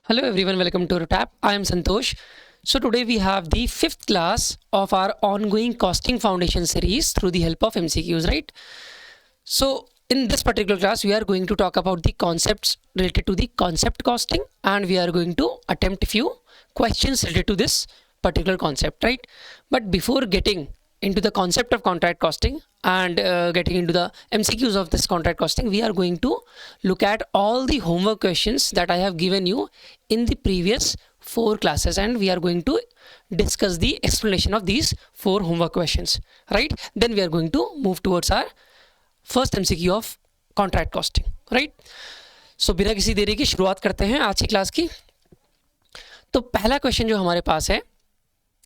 Hello everyone, welcome to Rotap. I am Santosh. So today we have the fifth class of our ongoing costing foundation series through the help of MCQs, right? So in this particular class, we are going to talk about the concepts related to the concept costing, and we are going to attempt a few questions related to this particular concept, right? But before getting into the concept of contract costing and getting into the MCQs of this contract costing, we are going to look at all the homework questions that I have given you in the previous 4 classes, and we are going to discuss the explanation of these 4 homework questions, right? Then we are going to move towards our first MCQ of contract costing, right? So बिना किसी देरी की शुरुआत करते हैं आज की class की। तो पहला क्वेश्चन जो हमारे पास है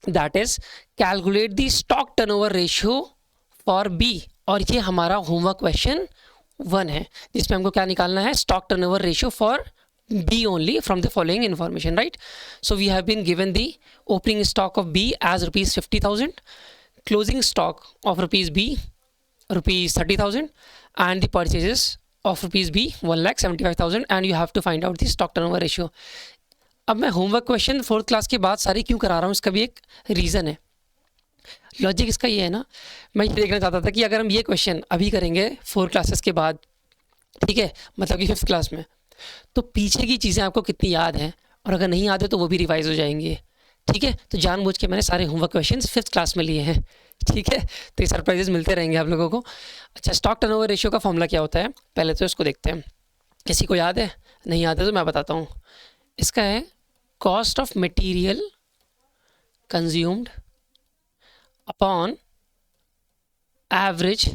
that is calculate the stock turnover ratio for B, और ये हमारा होमवर्क क्वेश्चन 1 है जिसमें हमको क्या निकालना है, stock turnover ratio for B only from the following information, right? So we have been given the opening stock of B as rupees 50,000, closing stock of rupees B rupees 30,000, and the purchases of rupees B 1,75,000, and you have to find out the stock turnover ratio. अब मैं homework question 4th class के बाद सारी क्यों करा रहा हूँ, इसका भी एक रीज़न है। लॉजिक इसका ये है ना, मैं ये देखना चाहता था कि अगर हम ये क्वेश्चन अभी करेंगे 4 क्लासेस के बाद, ठीक है, मतलब कि 5th क्लास में, तो पीछे की चीज़ें आपको कितनी याद हैं, और अगर नहीं याद है तो वो भी रिवाइज हो जाएंगे, ठीक है। तो जानबूझ के मैंने सारे होमवर्क क्वेश्चंस 5th क्लास में लिए हैं, ठीक है। तो ये सरप्राइजेस मिलते रहेंगे आप लोगों को। अच्छा, स्टॉक टर्नओवर रेशियो का फॉर्मूला क्या होता है, पहले तो इसको देखते हैं। किसी को याद है? नहीं याद है तो मैं बताता हूँ। इसका है cost of material consumed upon average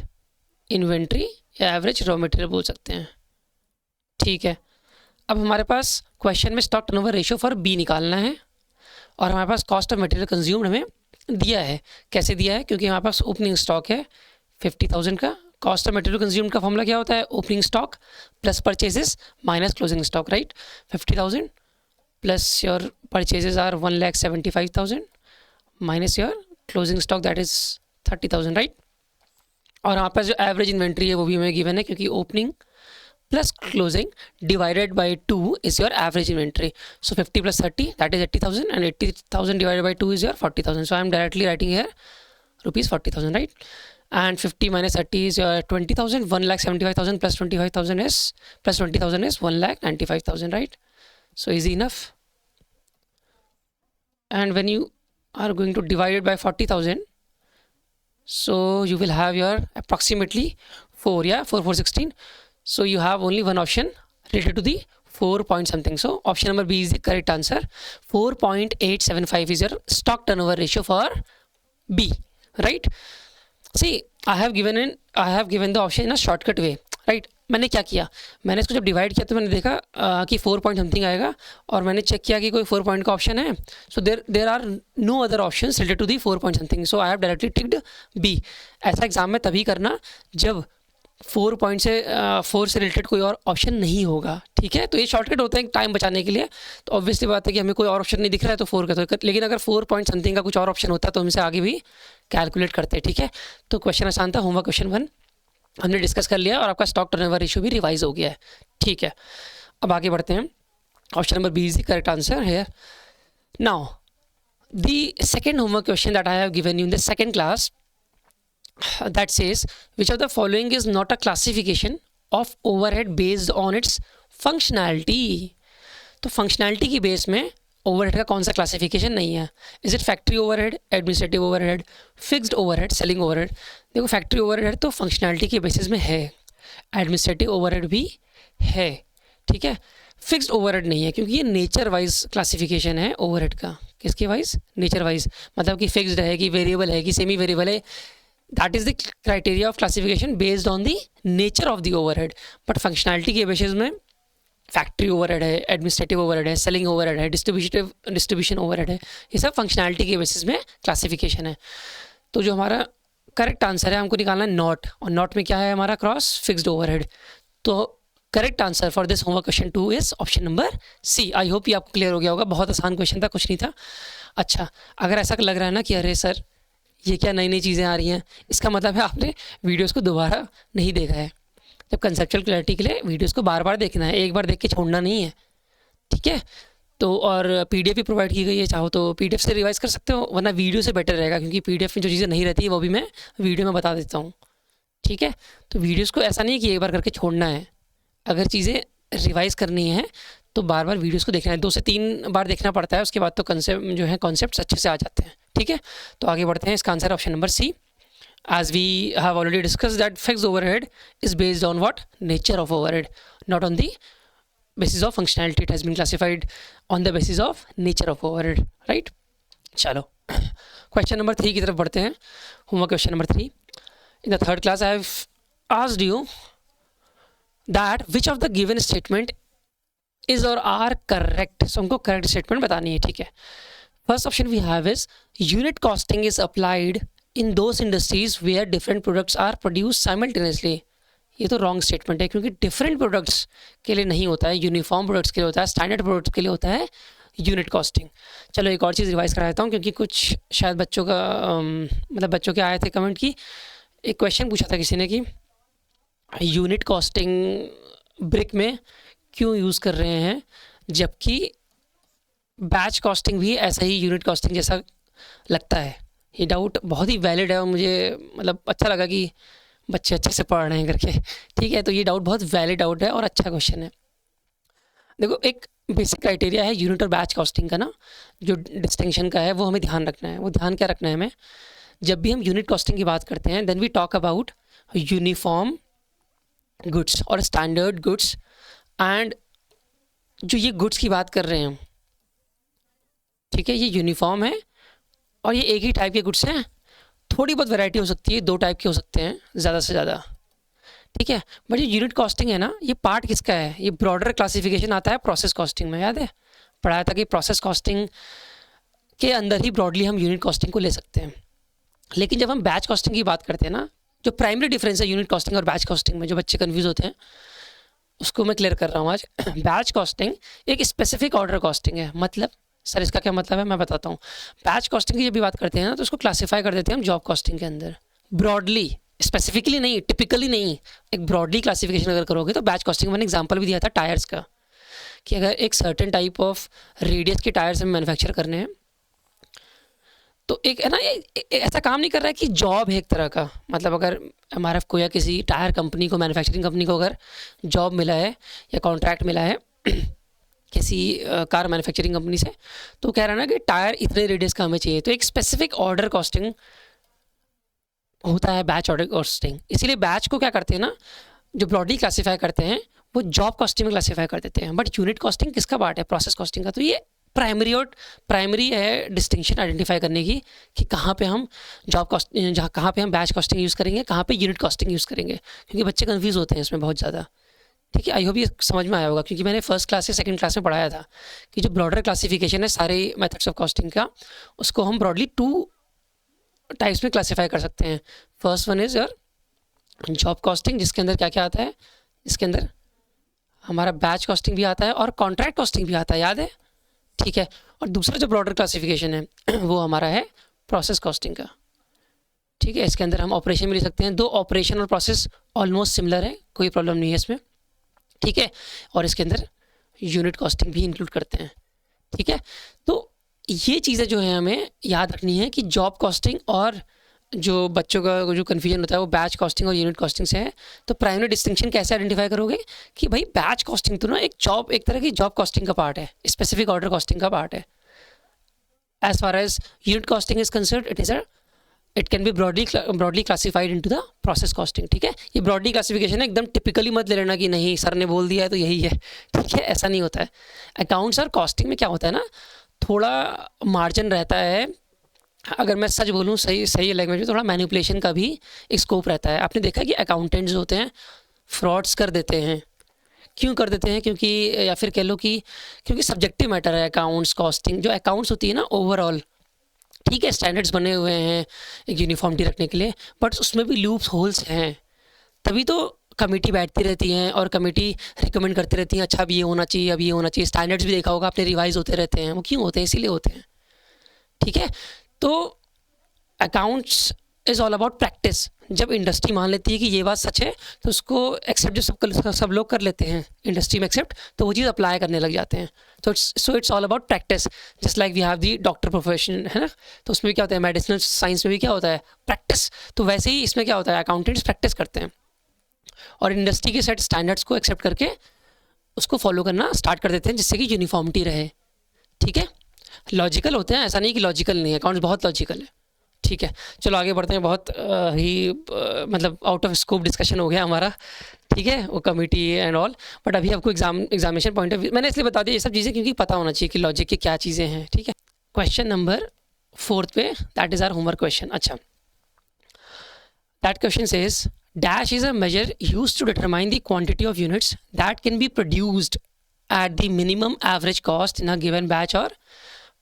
inventory, या एवरेज रॉ मटेरियल बोल सकते हैं, ठीक है। अब हमारे पास क्वेश्चन में stock turnover ratio for B निकालना है, और हमारे पास कॉस्ट ऑफ मटेरियल कंज्यूम्ड हमें दिया है। कैसे दिया है? क्योंकि हमारे पास ओपनिंग स्टॉक है 50,000 का। कॉस्ट ऑफ मटेरियल कंज्यूम्ड का फॉर्मूला क्या होता है? Opening stock plus purchases minus closing stock, right? 50,000 plus your purchases are 1,75,000 minus your closing stock that is 30,000, right? और हमारे पास जो एवरेज इन्वेंट्री है वो भी हमें गिवन है, क्योंकि opening plus closing divided by 2 is your average inventory. So 50 plus 30, that is 80,000, and 80,000 divided by 2 is your 40,000. So I am directly writing here rupees 40,000, right? And 50 minus 30 is your 20,000. 1,75,000 plus 25,000 is plus 20,000 is 1,95,000, right? So easy enough. And when you are going to divide it by 40,000, so you will have your approximately 4, yeah, 4 4 16. So you have only one option related to the 4 point something. So option number B is the correct answer. 4.875 is your stock turnover ratio for B, right? See, I have given the option in a shortcut way, right? मैंने क्या किया, मैंने इसको जब divide किया तो मैंने देखा कि 4 पॉइंट समथिंग आएगा, और मैंने चेक किया कि कोई 4 पॉइंट का ऑप्शन है। So there are no other options related to the 4 point something, so I have directly ticked B. ऐसा एग्जाम में तभी करना जब 4 पॉइंट से 4 से रिलेटेड कोई और ऑप्शन नहीं होगा, ठीक है। तो ये शॉर्टकट होता है टाइम बचाने के लिए। तो ऑब्वियसली बात है कि हमें कोई और ऑप्शन नहीं दिख रहा है तो 4 का तो, लेकिन अगर 4 पॉइंट समथिंग का कुछ और ऑप्शन होता है तो हम इसे आगे भी कैलकुलेट करते हैं, ठीक है। तो क्वेश्चन आसान था, होमवर्क क्वेश्चन 1 हमने डिस्कस कर लिया, और आपका स्टॉक टर्नओवर रेशियो भी रिवाइज हो गया है, ठीक है। अब आगे बढ़ते हैं। Option number B is the correct answer है। Now the second homework question that I have given you in the second class, that says which of the following is not a classification of overhead based on its functionality. तो functionality की base में overhead का कौन सा classification नहीं है? Is it factory overhead, administrative overhead, fixed overhead, selling overhead? देखो, factory overhead तो फंक्शनैलिटी के बेसिस में है, एडमिनिस्ट्रेटिव ओवरहेड भी है, ठीक है। फिक्स्ड ओवरहेड नहीं है, क्योंकि ये नेचर वाइज क्लासिफिकेशन है ओवरहेड का। किसके वाइज? नेचर वाइज, मतलब कि फिक्स्ड है कि वेरिएबल है कि सेमी वेरिएबल है। That is the criteria of classification based on the nature of the overhead. But functionality के बेसिस में फैक्ट्री ओवरहेड है, एडमिनिस्ट्रेटिव ओवरहेड है, सेलिंग ओवरहेड है, डिस्ट्रीब्यूशन ओवरहेड है, ये सब फंक्शनैलिटी के बेसिस में क्लासिफिकेशन है। तो जो हमारा करेक्ट आंसर है, हमको निकालना है नॉट, और नॉट में क्या है हमारा? Cross fixed overhead. तो correct answer for this homework question 2 is option number C. I hope ये आपको क्लियर हो गया होगा, बहुत आसान क्वेश्चन था, कुछ नहीं था। अच्छा, अगर ऐसा लग रहा है ना कि अरे सर ये क्या नई नई चीज़ें आ रही हैं, इसका मतलब है आपने वीडियोस को दोबारा नहीं देखा है। जब कंसेप्चुअल क्लैरिटी के लिए वीडियोस को बार बार देखना है, एक बार देख के छोड़ना नहीं है, ठीक है। तो और PDF भी प्रोवाइड की गई है, चाहो तो PDF से रिवाइज कर सकते हो, वरना वीडियो से बेटर रहेगा, क्योंकि PDF में जो चीज़ें नहीं रहती वो भी मैं वीडियो में बता देता हूँ। ठीक है, तो वीडियोज़ को ऐसा नहीं कि एक बार करके छोड़ना है, अगर चीज़ें रिवाइज करनी है तो बार बार वीडियोज़ को देखना है, 2 से 3 बार देखना पड़ता है, उसके बाद तो कंसेप्ट जो है कॉन्सेप्ट्स अच्छे से आ जाते हैं। ठीक है, तो आगे बढ़ते हैं। इसका answer option number C. As we have already discussed that fixed overhead is based on what? Nature of overhead, not on the basis of functionality. It has been classified on the basis of nature of overhead, right? चलो question number 3 की तरफ बढ़ते हैं। Homework question number 3। In the third class I have asked you that which of the given statement is or are correct. So हमको correct statement बतानी है। ठीक है, first option we have is unit costing is applied in those industries where different products are produced simultaneously. ये तो wrong statement है, क्योंकि different products के लिए नहीं होता है, यूनिफॉर्म प्रोडक्ट्स के लिए होता है, स्टैंडर्ड प्रोडक्ट्स के लिए होता है यूनिट कॉस्टिंग। चलो एक और चीज़ रिवाइज करा देता हूँ, क्योंकि कुछ शायद बच्चों का मतलब बच्चों के आए थे कमेंट की, एक क्वेश्चन पूछा था किसी ने कि यूनिट कॉस्टिंग ब्रिक में क्यों यूज़ कर रहे हैं, जबकि बैच कॉस्टिंग भी ऐसा ही यूनिट कॉस्टिंग जैसा लगता है। ये डाउट बहुत ही वैलिड है और मुझे मतलब अच्छा लगा कि बच्चे अच्छे से पढ़ रहे हैं करके। ठीक है, तो ये डाउट बहुत वैलिड डाउट है और अच्छा क्वेश्चन है। देखो, एक बेसिक क्राइटेरिया है यूनिट और बैच कॉस्टिंग का ना, जो डिस्टिंक्शन का है वो हमें ध्यान रखना है। वो ध्यान क्या रखना है हमें, जब भी हम यूनिट कॉस्टिंग की बात करते हैं then we talk about uniform goods और स्टैंडर्ड गुड्स। एंड जो ये गुड्स की बात कर रहे हैं हम, ठीक है, ये यूनिफॉर्म है और ये एक ही टाइप के गुड्स हैं। थोड़ी बहुत वैरायटी हो सकती है, 2 टाइप के हो सकते हैं ज़्यादा से ज़्यादा। ठीक है, बट ये यूनिट कॉस्टिंग है ना, ये पार्ट किसका है, ये ब्रॉडर क्लासिफिकेशन आता है प्रोसेस कॉस्टिंग में। याद है पढ़ाया था कि प्रोसेस कॉस्टिंग के अंदर ही ब्रॉडली हम यूनिट कॉस्टिंग को ले सकते हैं। लेकिन जब हम बैच कॉस्टिंग की बात करते हैं ना, जो प्राइमरी डिफरेंस है यूनिट कॉस्टिंग और बैच कॉस्टिंग में, जो बच्चे कन्फ्यूज़ होते हैं उसको मैं क्लियर कर रहा हूँ आज। बैच कॉस्टिंग एक स्पेसिफिक ऑर्डर कॉस्टिंग है। मतलब सर इसका क्या मतलब है, मैं बताता हूँ। बैच कॉस्टिंग की जब भी बात करते हैं ना, तो उसको क्लासीफाई कर देते हैं हम जॉब कॉस्टिंग के अंदर, ब्रॉडली, स्पेसिफिकली नहीं, टिपिकली नहीं, एक ब्रॉडली क्लासिफिकेशन अगर करोगे तो बैच कॉस्टिंग। मैंने एग्जांपल भी दिया था टायर्स का, कि अगर एक सर्टेन टाइप ऑफ रेडियस के टायर्स हमें मैन्युफैक्चर करने हैं, तो एक है ना, ऐसा काम नहीं कर रहा है कि जॉब है एक तरह का। मतलब अगर हमारा कोई या किसी टायर कंपनी को, मैन्युफैक्चरिंग कंपनी को अगर जॉब मिला है या कॉन्ट्रैक्ट मिला है किसी कार मैन्युफैक्चरिंग कंपनी से, तो कह रहा है ना कि टायर इतने रेडियस का हमें चाहिए, तो एक स्पेसिफिक ऑर्डर कॉस्टिंग होता है बैच ऑर्डर कॉस्टिंग। इसीलिए बैच को क्या करते हैं ना, जो ब्रॉडली क्लासीफाई करते हैं वो जॉब कॉस्टिंग में क्लासीफाई कर देते हैं। बट यूनिट कॉस्टिंग किसका पार्ट है, प्रोसेस कॉस्टिंग का। तो ये प्राइमरी है डिस्टिंक्शन आइडेंटिफाई करने की, कि कहाँ पे हम जॉब कॉस्ट, जहाँ कहाँ पे हम बैच कॉस्टिंग यूज़ करेंगे, कहाँ पे यूनिट कॉस्टिंग यूज़ करेंगे, क्योंकि बच्चे कन्फ्यूज़ होते हैं इसमें बहुत ज़्यादा। ठीक है, आई होप ये समझ में आया होगा, क्योंकि मैंने फर्स्ट क्लास से सेकंड क्लास में पढ़ाया था कि जो ब्रॉडर क्लासिफिकेशन है सारे मेथड्स ऑफ कॉस्टिंग का, उसको हम ब्रॉडली 2 टाइप्स में क्लासीफाई कर सकते हैं। First one is your job costing, जिसके अंदर क्या क्या आता है, इसके अंदर हमारा बैच कॉस्टिंग भी आता है और कॉन्ट्रैक्ट कॉस्टिंग भी आता है, याद है। ठीक है, और दूसरा जो ब्रॉडर क्लासिफिकेशन है वो हमारा है प्रोसेस कॉस्टिंग का। ठीक है, इसके अंदर हम ऑपरेशन भी ले सकते हैं। 2 ऑपरेशन और प्रोसेस ऑलमोस्ट सिमिलर है, कोई प्रॉब्लम नहीं है इसमें। ठीक है, और इसके अंदर यूनिट कॉस्टिंग भी इंक्लूड करते हैं। ठीक है, तो ये चीज़ें जो है हमें याद रखनी है कि जॉब कॉस्टिंग और जो बच्चों का जो कन्फ्यूजन होता है वो बैच कॉस्टिंग और यूनिट कॉस्टिंग से है। तो प्राइमरी डिस्टिंक्शन कैसे आइडेंटिफाई करोगे कि भाई बैच कॉस्टिंग तो ना एक तरह की जॉब कॉस्टिंग का पार्ट है, स्पेसिफिक ऑर्डर कॉस्टिंग का पार्ट है। As far as unit costing is concern, it can be broadly classified into the process costing. ठीक है, ये ब्रॉडली क्लासिफिकेशन है, एकदम टिपिकली मत ले लेना कि नहीं सर ने बोल दिया है तो यही है। ठीक है, ऐसा नहीं होता है। अकाउंट्स और कॉस्टिंग में क्या होता है ना, थोड़ा मार्जिन रहता है। अगर मैं सच बोलूँ, सही लैंग्वेज में, थोड़ा मैनिपुलेशन का भी एक स्कोप रहता है। आपने देखा कि अकाउंटेंट्स होते हैं फ्रॉड्स कर देते हैं। क्यों कर देते हैं, क्योंकि या फिर कह लो कि क्योंकि सब्जेक्टिव मैटर है अकाउंट्स कॉस्टिंग। जो अकाउंट्स होती है ना ओवरऑल, ठीक है, स्टैंडर्ड्स बने हुए हैं एक यूनिफॉर्मिटी रखने के लिए, बट उसमें भी लूप्स होल्स हैं। तभी तो कमेटी बैठती रहती हैं और कमेटी रिकमेंड करती रहती है, अच्छा अब ये होना चाहिए, अब ये होना चाहिए। स्टैंडर्ड्स भी देखा होगा आपने, रिवाइज होते रहते हैं। वो क्यों होते हैं, इसीलिए होते हैं। ठीक है, तो accounts is all about practice. जब इंडस्ट्री मान लेती है कि ये बात सच है तो उसको एक्सेप्ट, जो सब लोग कर लेते हैं इंडस्ट्री में एक्सेप्ट, तो वो चीज़ अप्लाई करने लग जाते हैं। तो it's all about practice, just like we have the doctor profession, है ना, तो उसमें भी क्या होता है, मेडिसिनल साइंस में भी क्या होता है, प्रैक्टिस। तो वैसे ही इसमें क्या होता है, अकाउंटेंट्स प्रैक्टिस करते हैं और इंडस्ट्री के सेट स्टैंडर्ड्स को एक्सेप्ट करके उसको फॉलो करना स्टार्ट कर देते हैं, जिससे कि यूनिफॉर्मिटी रहे। ठीक है, लॉजिकल होते हैं, ऐसा नहीं कि लॉजिकल नहीं है, अकाउंट्स बहुत लॉजिकल है। ठीक है, चलो आगे बढ़ते हैं। बहुत मतलब आउट ऑफ स्कोप डिस्कशन हो गया हमारा, ठीक है, वो कमिटी एंड ऑल। बट अभी आपको एग्जामिनेशन पॉइंट ऑफ व्यू मैंने इसलिए बता दिया ये सब चीज़ें, क्योंकि पता होना चाहिए कि लॉजिक की क्या चीज़ें हैं। ठीक है, क्वेश्चन नंबर 4 पे, that is our homework question. अच्छा, that question says dash is a measure used to determine the quantity of units that can be produced at the minimum average cost in a given batch or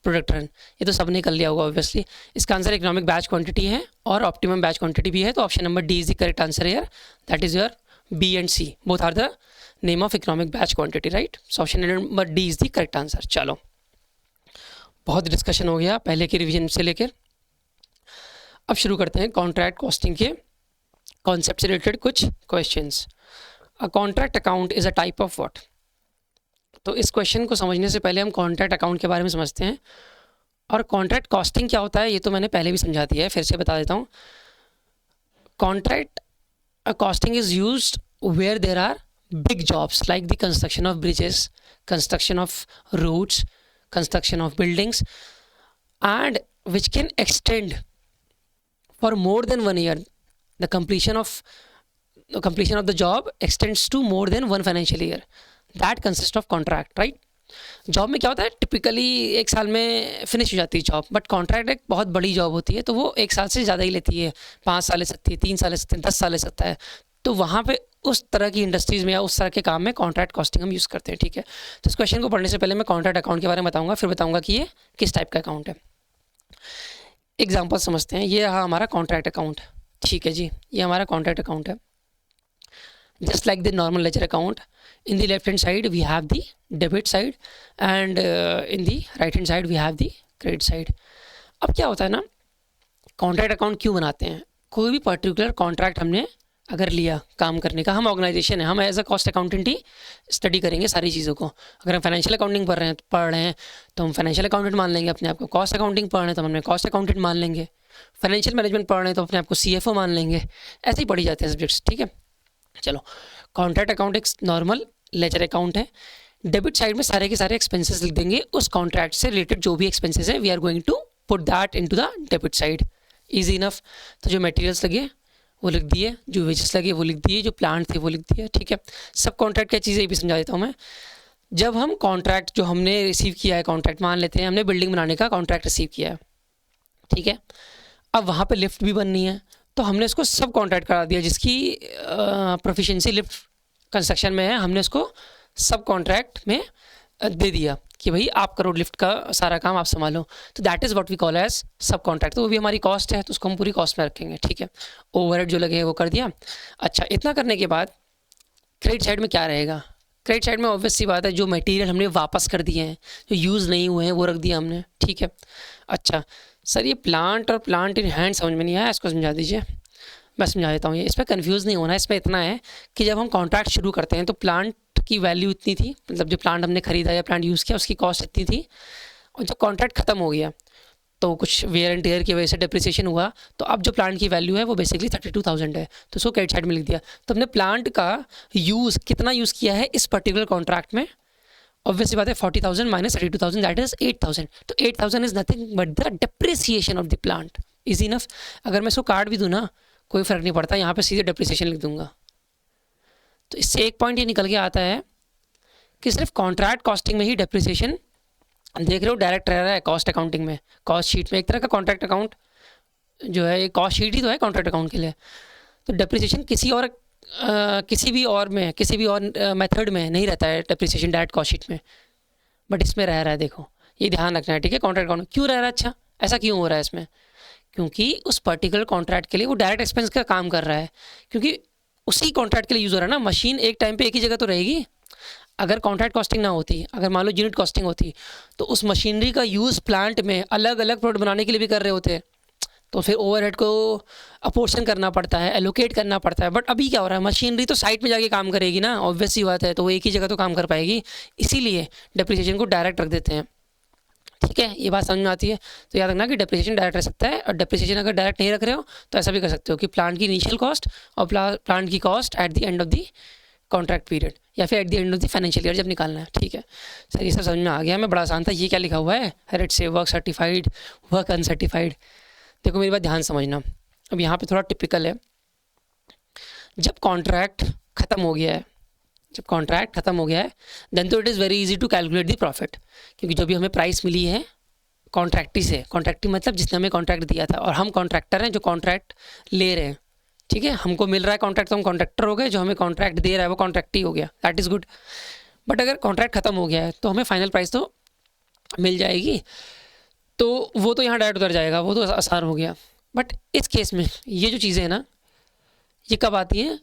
product run. ये तो सबने कर लिया होगा obviously. इसका answer economic batch quantity है और optimum batch quantity भी है, तो option number D is the correct answer here, that is your B and C both are the name of economic batch quantity, right. So option number D is the correct answer. चलो, बहुत discussion हो गया पहले के revision से लेकर, अब शुरू करते हैं कॉन्ट्रैक्ट कॉस्टिंग के कॉन्सेप्ट से रिलेटेड कुछ questions. A contract account is a type of what. तो इस क्वेश्चन को समझने से पहले हम कॉन्ट्रैक्ट अकाउंट के बारे में समझते हैं, और कॉन्ट्रैक्ट कॉस्टिंग क्या होता है ये तो मैंने पहले भी समझा दिया है, फिर से बता देता हूँ। Contract costing is used where there are big jobs like the construction of bridges, construction of roads, construction of buildings, and which can extend for more than 1 year. The completion of the job extends to more than 1 financial year. That consists of contract, right? Job में क्या होता है, typically 1 साल में finish हो जाती है job, but contract एक बहुत बड़ी जॉब होती है, तो वो 1 साल से ज़्यादा ही लेती है, 5 साल ले सकती है, 3 साल ले सकते हैं, 10 साल ले सकता है। तो वहाँ पे उस तरह की इंडस्ट्रीज़ में या उस तरह के काम में कॉन्ट्रैक्ट कॉस्टिंग हम यूज़ करते हैं। ठीक है, तो इस क्वेश्चन को पढ़ने से पहले मैं कॉन्ट्रैक्ट अकाउंट के बारे में बताऊँगा, फिर बताऊँगा कि ये किस टाइप का अकाउंट है। एग्जाम्पल समझते हैं। ये रहा हमारा कॉन्ट्रैक्ट अकाउंट। ठीक है जी, ये हमारा कॉन्ट्रैक्ट अकाउंट है। Just like the normal ledger account, in the left hand side we have the debit side and in the right hand side we have the credit side. अब क्या होता है ना, कॉन्ट्रैक्ट अकाउंट क्यों बनाते हैं, कोई भी पर्टिकुलर कॉन्ट्रैक्ट हमने अगर लिया काम करने का, हम ऑर्गेनाइजेशन है, हम एज अ कॉस्ट अकाउंटेंट ही स्टडी करेंगे सारी चीज़ों को। अगर हम फाइनेंशियल अकाउंटिंग पढ़ रहे हैं तो हम फाइनेंशियल अकाउंटेंट मान लेंगे अपने आप को, कॉस्ट अकाउंटिंग पढ़ रहे हैं तो हम अपने कॉस्ट अकाउंटेंट मान लेंगे, फाइनेंशियल मैनेजमेंट पढ़ रहे हैं तो अपने आप को CFO मान लेंगे, ऐसे ही पढ़ी जाते हैं सब्जेक्ट्स। ठीक है, चलो, कॉन्ट्रैक्ट अकाउंट एक नॉर्मल लेजर अकाउंट है। डेबिट साइड में सारे के सारे एक्सपेंसेस लिख देंगे, उस कॉन्ट्रैक्ट से रिलेटेड जो भी एक्सपेंसेस है we are going to put that into the debit side. Easy enough. तो जो मटेरियल्स लगे वो लिख दिए, जो वेजेस लगे वो लिख दिए, जो प्लांट थे वो लिख दिए। ठीक है, सब कॉन्ट्रैक्ट क्या चीज़ें ये भी समझा देता हूँ मैं। जब हम कॉन्ट्रैक्ट जो हमने रिसीव किया है, कॉन्ट्रैक्ट मान लेते हैं हमने बिल्डिंग बनाने का कॉन्ट्रैक्ट रिसीव किया है, ठीक है, अब वहाँ पे लिफ्ट भी बननी है, तो हमने इसको सब कॉन्ट्रैक्ट करा दिया, जिसकी प्रोफिशिएंसी लिफ्ट कंस्ट्रक्शन में है, हमने उसको सब कॉन्ट्रैक्ट में दे दिया कि भाई आप करो लिफ्ट का सारा काम, आप संभालो। तो that is what we call as sub contract. तो वो भी हमारी कॉस्ट है, तो उसको हम पूरी कॉस्ट में रखेंगे। ठीक है, ओवरहेड जो लगे वो कर दिया। अच्छा, इतना करने के बाद क्रेडिट साइड में क्या रहेगा, क्रेडिट साइड में ऑब्वियस सी बात है, जो मटेरियल हमने वापस कर दिए हैं, जो यूज़ नहीं हुए हैं वो रख दिया हमने। ठीक है, अच्छा सर ये प्लांट और प्लांट इन हैंड समझ में नहीं आया, इसको समझा दीजिए। मैं समझा देता हूँ, ये इसमें कंफ्यूज नहीं होना है। इसमें इतना है कि जब हम कॉन्ट्रैक्ट शुरू करते हैं तो प्लांट की वैल्यू इतनी थी, मतलब जो प्लांट हमने खरीदा या प्लांट यूज़ किया उसकी कॉस्ट इतनी थी, और जब कॉन्ट्रैक्ट ख़त्म हो गया तो कुछ वेयर एंड टेयर की वजह से डेप्रिसिएशन हुआ, तो अब जो प्लांट की वैल्यू है वो बेसिकली 32,000 है, तो उसको क्रेडिट साइड में लिख दिया। तो हमने प्लांट का यूज़ कितना यूज़ किया है इस पर्टिकुलर कॉन्ट्रैक्ट में, ऑब्वियसली बात है 40,000 माइनस 32,000 दैट इज 8,000। तो 8,000 is nothing but the depreciation of the plant. Easy enough. अगर मैं इसको काट भी दूँ ना कोई फ़र्क नहीं पड़ता, यहाँ पे सीधे डेप्रिसिएशन लिख दूंगा। तो इससे एक पॉइंट ये निकल के आता है कि सिर्फ कॉन्ट्रैक्ट कॉस्टिंग में ही डेप्रिसिएशन देख रहे हो डायरेक्ट रह रहा है, कॉस्ट अकाउंटिंग में, कॉस्ट शीट में एक तरह का कॉन्ट्रैक्ट अकाउंट जो है, ये कॉस्ट शीट ही तो है कॉन्ट्रैक्ट अकाउंट के लिए। तो डेप्रिसिएशन किसी भी और मेथड में नहीं रहता है डेप्रिसिएशन डायरेक्ट कॉस्ट शीट में, बट इसमें रह रहा है। देखो ये ध्यान रखना है, ठीक है। कॉन्ट्रैक्ट अकाउंट क्यों रह रहा है, अच्छा ऐसा क्यों हो रहा है इसमें, क्योंकि उस पर्टिकुलर कॉन्ट्रैक्ट के लिए वो डायरेक्ट एक्सपेंस का काम कर रहा है, क्योंकि उसी कॉन्ट्रैक्ट के लिए यूज़ हो रहा है ना। मशीन एक टाइम पे एक ही जगह तो रहेगी। अगर कॉन्ट्रैक्ट कॉस्टिंग ना होती, अगर मान लो यूनिट कॉस्टिंग होती, तो उस मशीनरी का यूज़ प्लांट में अलग अलग प्रोडक्ट बनाने के लिए भी कर रहे होते, तो फिर ओवरहेड को अपोर्शन करना पड़ता है, एलोकेट करना पड़ता है। बट अभी क्या हो रहा है, मशीनरी तो साइट में जाके काम करेगी ना, ऑब्वियस सी बात है, तो वो एक ही जगह तो काम कर पाएगी, इसीलिए डेप्रिसिएशन को डायरेक्ट रख देते हैं। ठीक है, ये बात समझ में आती है। तो याद रखना कि डेप्रिसिएशन डायरेक्ट रह सकता है, और डेप्रिसिएशन अगर डायरेक्ट नहीं रख रहे हो तो ऐसा भी कर सकते हो कि प्लांट की इनिशियल कॉस्ट और प्लांट की cost at the end of the contract period, या फिर at the end of the financial year जब निकालना है। ठीक है सर, ये सब समझ में आ गया। मैं बड़ा आसान था। ये क्या लिखा हुआ है, हेरेट से वर्क सर्टिफाइड, वर्क अनसर्टिफाइड। देखो मेरी बात ध्यान समझना। अब यहाँ पे थोड़ा टिपिकल है, जब कॉन्ट्रैक्ट ख़त्म हो गया है, जब कॉन्ट्रैक्ट ख़त्म हो गया है, देन तो it is very easy to calculate the profit, क्योंकि जो भी हमें प्राइस मिली है कॉन्ट्रैक्टी से, कॉन्ट्रैक्टी मतलब जिसने हमें कॉन्ट्रैक्ट दिया था, और हम कॉन्ट्रैक्टर हैं जो कॉन्ट्रैक्ट ले रहे हैं। ठीक है, हमको मिल रहा है कॉन्ट्रैक्ट तो हम कॉन्ट्रैक्टर हो गए, जो हमें कॉन्ट्रैक्ट दे रहा है वो कॉन्ट्रैक्टी हो गया, दैट इज़ गुड। बट अगर कॉन्ट्रैक्ट ख़त्म हो गया है तो हमें फाइनल प्राइस तो मिल जाएगी, तो वो तो यहाँ डायरेक्ट उतर जाएगा, वो तो आसान हो गया। बट इस केस में ये जो चीज़ें हैं ना, ये कब आती हैं,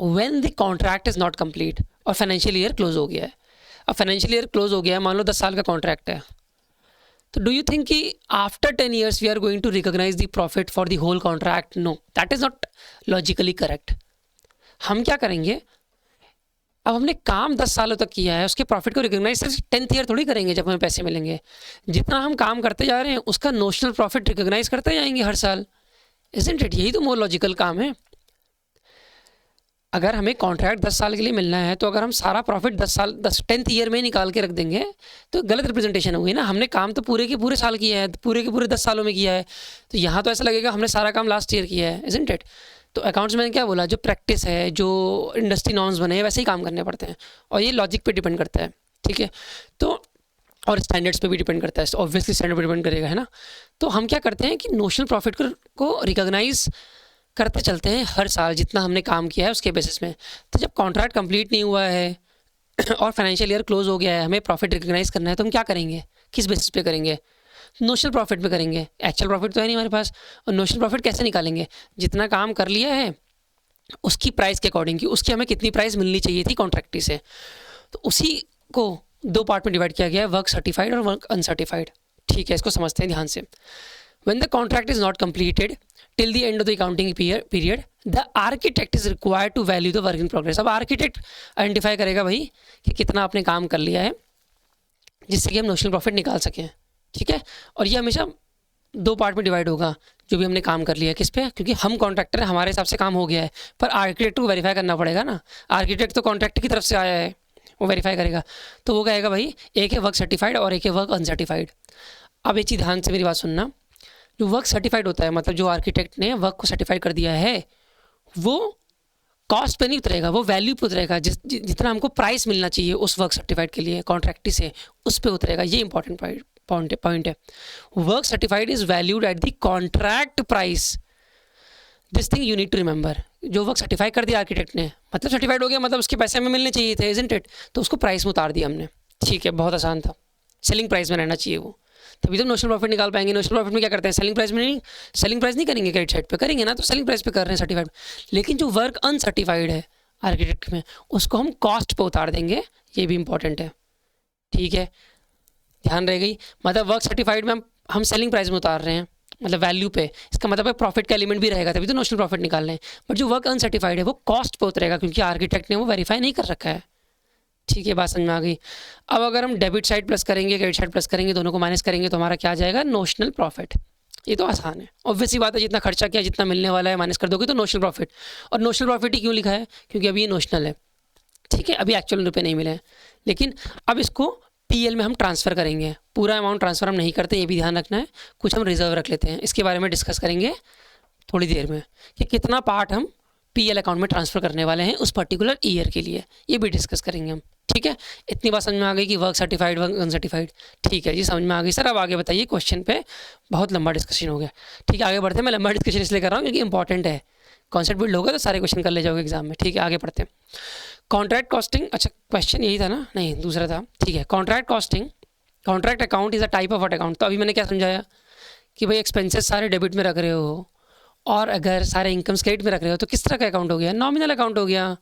when the contract is not complete और फाइनेंशियल ईयर क्लोज हो गया है। अब फाइनेंशियल ईयर क्लोज हो गया है, मान लो 10 साल का कॉन्ट्रैक्ट है, तो डू यू थिंक कि after 10 years we are going to recognize the profit for the whole contract? No, that is not logically correct. हम क्या करेंगे, अब हमने काम 10 सालों तक किया है, उसके प्रॉफिट को रिकॉग्नाइज सिर्फ 10th ईयर थोड़ी करेंगे जब हमें पैसे मिलेंगे। जितना हम काम करते जा रहे हैं उसका नोशनल प्रॉफिट रिकॉग्नाइज करते जाएंगे हर साल, इज़न्ट इट? यही तो मोर लॉजिकल काम है। अगर हमें कॉन्ट्रैक्ट 10 साल के लिए मिलना है, तो अगर हम सारा प्रॉफिट 10th ईयर में निकाल के रख देंगे तो गलत रिप्रेजेंटेशन हुई ना। हमने काम तो पूरे के पूरे साल किया है, पूरे के पूरे 10 सालों में किया है, तो यहाँ तो ऐसा लगेगा हमने सारा काम लास्ट ईयर किया है, इज़न्ट इट? तो अकाउंट्स में क्या बोला, जो प्रैक्टिस है, जो इंडस्ट्री नॉर्म्स बने हैं वैसे ही काम करने पड़ते हैं, और ये लॉजिक पे डिपेंड करता है। ठीक है, तो और स्टैंडर्ड्स पे भी डिपेंड करता है, ऑब्वियसली स्टैंडर्ड पे डिपेंड करेगा, है ना। तो हम क्या करते हैं कि नोशनल प्रॉफिट को रिकॉग्नाइज करते चलते हैं हर साल जितना हमने काम किया है उसके बेसिस में। तो जब कॉन्ट्रैक्ट कंप्लीट नहीं हुआ है और फाइनेंशियल ईयर क्लोज हो गया है, हमें प्रॉफिट रिकॉग्नाइज करना है, तो हम क्या करेंगे, किस बेसिस पे करेंगे? नोशनल प्रॉफिट पे करेंगे। एक्चुअल प्रॉफिट तो है नहीं हमारे पास, और नोशनल प्रॉफिट कैसे निकालेंगे? जितना काम कर लिया है उसकी प्राइस के अकॉर्डिंग, कि उसकी हमें कितनी प्राइस मिलनी चाहिए थी कॉन्ट्रैक्टी से, तो उसी को 2 पार्ट में डिवाइड किया गया है, वर्क सर्टिफाइड और वर्क अनसर्टिफाइड। ठीक है, इसको समझते हैं ध्यान से। When the contract is not completed till the end of the accounting period, the architect is required to value the work in progress. अब आर्किटेक्ट आइडेंटिफाई करेगा भाई कि कितना आपने काम कर लिया है, जिससे कि हम नोशनल प्रॉफिट निकाल सकें। ठीक है, और ये हमेशा 2 पार्ट में डिवाइड होगा, जो भी हमने काम कर लिया है। किस पे? क्योंकि हम कॉन्ट्रैक्टर हैं, हमारे हिसाब से काम हो गया है, पर आर्किटेक्ट को वेरीफाई करना पड़ेगा ना। आर्किटेक्ट तो कॉन्ट्रैक्ट की तरफ से आया है, वो वेरीफाई करेगा, तो वो कहेगा भाई एक है वर्क सर्टिफाइड और एक है वर्क अनसर्टिफाइड। अब ये चीज़ ध्यान से मेरी बात सुनना, जो वर्क सर्टिफाइड होता है, मतलब जो आर्किटेक्ट ने वर्क को सर्टिफाइड कर दिया है, वो कॉस्ट पे नहीं उतरेगा, वो वैल्यू पे उतरेगा। जितना हमको प्राइस मिलना चाहिए उस वर्क सर्टिफाइड के लिए कॉन्ट्रैक्टी से, उस पे उतरेगा। ये इंपॉर्टेंट पॉइंट है। Work certified is valued at the contract price. This thing you need to remember. जो वर्क सर्टिफाई कर दिया आर्किटेक्ट ने, मतलब सर्टिफाइड हो गया, मतलब उसके पैसे हमें मिलने चाहिए थे, इजंट इट? तो उसको प्राइस में उतार दिया हमने। ठीक है, बहुत आसान था। सेलिंग प्राइस में रहना चाहिए वो, तभी तो नोशनल प्रॉफिट निकाल पाएंगे। नोशनल प्रॉफिट में क्या करते हैं, सेलिंग प्राइस में नहीं, सेलिंग प्राइस नहीं करेंगे क्रेडिट साइड पे, करेंगे ना, तो सेलिंग प्राइस पे कर रहे हैं सर्टिफाइड। लेकिन जो वर्क अनसर्टिफाइड है आर्किटेक्ट में, उसको हम कॉस्ट पे उतार देंगे। ये भी इंपॉर्टेंट है। ठीक है, ध्यान रह गई। मतलब वर्क सर्टिफाइड में हम सेलिंग प्राइस में उतार रहे हैं, मतलब वैल्यू पे, इसका मतलब है प्रॉफिट का एलिमेंट भी रहेगा, तभी तो नोशनल प्रॉफिट निकाल रहे हैं। बट जो वर्क अनसर्टिफाइड है वो कॉस्ट पे उतरेगा, क्योंकि आर्किटेक्ट ने वो वेरीफाई नहीं कर रखा है। ठीक है, बात समझ में आ गई। अब अगर हम डेबिट साइड प्लस करेंगे, क्रेडिट साइड प्लस करेंगे, दोनों को माइनस करेंगे, तो हमारा क्या आ जाएगा, नोशनल प्रॉफिट। ये तो आसान है, ऑब्वियस सी बात है। जितना खर्चा किया, जितना मिलने वाला है, माइनस कर दोगे तो नोशनल प्रॉफिट। और नोशनल प्रॉफिट ही क्यों लिखा है, क्योंकि अभी ये नोशनल है। ठीक है, अभी एक्चुअल रुपये नहीं मिले हैं, लेकिन अब इसको पीएल में हम ट्रांसफ़र करेंगे। पूरा अमाउंट ट्रांसफ़र हम नहीं करते, ये भी ध्यान रखना है। कुछ हम रिजर्व रख लेते हैं, इसके बारे में डिस्कस करेंगे थोड़ी देर में, कि कितना पार्ट हम पीएल अकाउंट में ट्रांसफ़र करने वाले हैं उस पर्टिकुलर ईयर के लिए, ये भी डिस्कस करेंगे हम। ठीक है, इतनी बात समझ में आ गई कि वर्क सर्टिफाइड, वर्क अनसर्टिफाइड। ठीक है जी, समझ में आ गई। सर अब आगे बताइए, क्वेश्चन पे बहुत लंबा डिस्कशन हो गया। ठीक है, आगे बढ़ते हैं। मैं लंबा डिस्कशन इसलिए कर रहा हूँ क्योंकि इंपॉर्टेंट है, कॉन्सेप्ट बिल्ड होगा तो सारे क्वेश्चन कर ले जाओगे एग्जाम में। ठीक है, आगे बढ़ते हैं। कॉन्ट्रैक्ट कॉस्टिंग, अच्छा क्वेश्चन यही था ना, नहीं दूसरा था। ठीक है, contract costing, contract account is a type of account. तो अभी मैंने क्या समझाया कि भाई एक्सपेंसेस सारे डेबिट में रख रहे हो, और अगर सारे इनकम क्रेडिट में रख रहे हो तो किस तरह का अकाउंट हो गया, नॉमिनल अकाउंट हो गया।